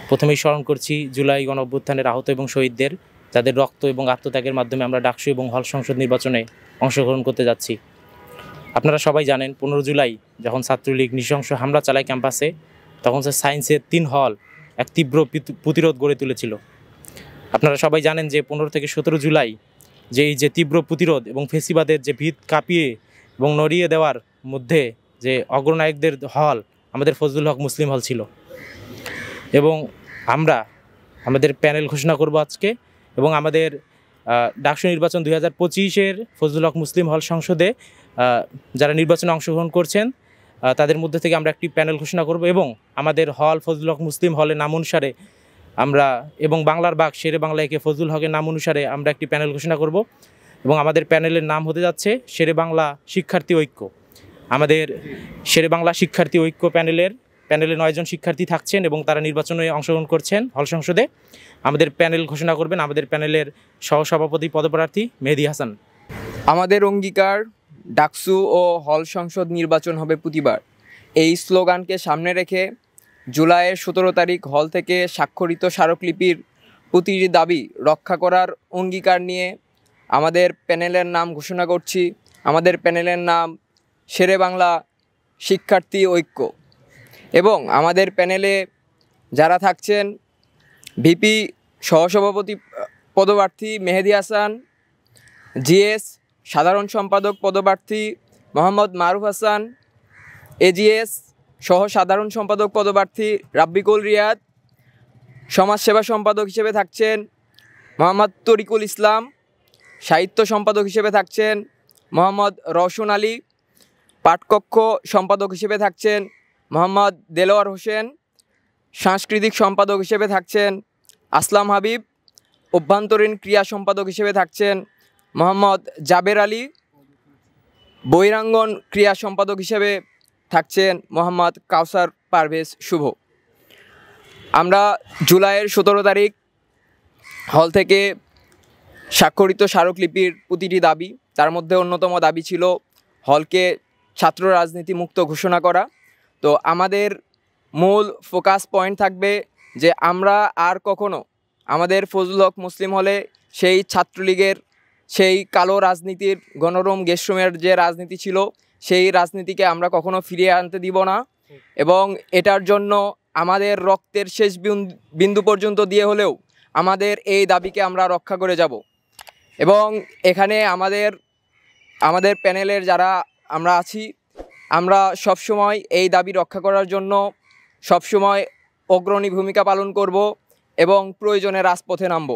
প্রথমেই স্মরণ করছি জুলাই গণঅভ্যুত্থানের আহত এবং শহীদদের, যাদের রক্ত এবং আত্মত্যাগের মাধ্যমে আমরা ডাকসু এবং হল সংসদ নির্বাচনে অংশগ্রহণ করতে যাচ্ছি। আপনারা সবাই জানেন 15 জুলাই যখন ছাত্রলীগ নৃশংস হামলা চালায় ক্যাম্পাসে, তখন সে সায়েন্সের 3 হল এক তীব্র প্রতিরোধ গড়ে তুলেছিল। আপনারা সবাই জানেন যে 15 থেকে 17 জুলাই এই যে তীব্র প্রতিরোধ এবং ফেসিবাদের যে ভিত কাঁপিয়ে এবং নড়িয়ে দেওয়ার মধ্যে যে অগ্রনায়কদের হল আমাদের ফজলুল হক মুসলিম হল ছিল। এবং আমরা আমাদের প্যানেল ঘোষণা করব আজকে, এবং আমাদের ডাকসু নির্বাচন 2025-এর ফজলুল হক মুসলিম হল সংসদে যারা নির্বাচনে অংশগ্রহণ করছেন তাদের মধ্যে থেকে আমরা একটি প্যানেল ঘোষণা করব, এবং আমাদের হল ফজলুল হক মুসলিম হলের নাম অনুসারে আমরা, এবং বাংলার বাগ শেরে বাংলা একে ফজলুল হকের নাম অনুসারে আমরা একটি প্যানেল ঘোষণা করব, এবং আমাদের প্যানেলের নাম হতে যাচ্ছে শেরে বাংলা শিক্ষার্থী ঐক্য। আমাদের শেরে বাংলা শিক্ষার্থী ঐক্য প্যানেলে 9 জন শিক্ষার্থী থাকছেন এবং তারা নির্বাচনে অংশগ্রহণ করছেন হল সংসদে। আমাদের প্যানেল ঘোষণা করবেন আমাদের প্যানেলের সহসভাপতি পদপ্রার্থী মেহেদী হাসান। আমাদের অঙ্গীকার, ডাকসু ও হল সংসদ নির্বাচন হবে প্রতিবার। এই স্লোগানকে সামনে রেখে জুলাইয়ের 17 তারিখ হল থেকে স্বাক্ষরিত স্মারকলিপির প্রতিটি দাবি রক্ষা করার অঙ্গীকার নিয়ে আমাদের প্যানেলের নাম ঘোষণা করছি। আমাদের প্যানেলের নাম শেরে বাংলা শিক্ষার্থী ঐক্য, এবং আমাদের প্যানেলে যারা থাকছেন ভিপি সহসভাপতি পদপ্রার্থী মেহেদী হাসান, জিএস সাধারণ সম্পাদক পদপ্রার্থী মোহাম্মদ মারুফ হাসান, এজিএস সহ সাধারণ সম্পাদক পদপ্রার্থী রাব্বিকুল রিয়াদ, সমাজসেবা সম্পাদক হিসেবে থাকছেন মোহাম্মদ তরিকুল ইসলাম, সাহিত্য সম্পাদক হিসেবে থাকছেন মোহাম্মদ রওশন আলী, পাঠকক্ষ সম্পাদক হিসেবে থাকছেন মোহাম্মদ দেলোয়ার হোসেন, সাংস্কৃতিক সম্পাদক হিসেবে থাকছেন আসলাম হাবিব, অভ্যন্তরীণ ক্রিয়া সম্পাদক হিসেবে থাকছেন মোহাম্মদ জাবের আলী, বহিরাঙ্গন ক্রিয়া সম্পাদক হিসেবে থাকছেন মোহাম্মদ কাউসার পারভেজ শুভ। আমরা জুলাইয়ের 17 তারিখ হল থেকে স্বাক্ষরিত স্মারকলিপির প্রতিটি দাবি, তার মধ্যে অন্যতম দাবি ছিল হলকে ছাত্র রাজনীতি মুক্ত ঘোষণা করা। তো আমাদের মূল ফোকাস পয়েন্ট থাকবে যে আমরা আর কখনো আমাদের ফজলুল হক মুসলিম হলে সেই ছাত্রলীগের সেই কালো রাজনীতির, গণরুম গেস্টরুমের যে রাজনীতি ছিল সেই রাজনীতিকে আমরা কখনো ফিরিয়ে আনতে দিব না, এবং এটার জন্য আমাদের রক্তের শেষ বিন্দু পর্যন্ত দিয়ে হলেও আমাদের এই দাবিকে আমরা রক্ষা করে যাব। এবং এখানে আমাদের প্যানেলের যারা আমরা আছি, আমরা সবসময় এই দাবি রক্ষা করার জন্য সবসময় অগ্রণী ভূমিকা পালন করব এবং প্রয়োজনে রাজপথে নামব।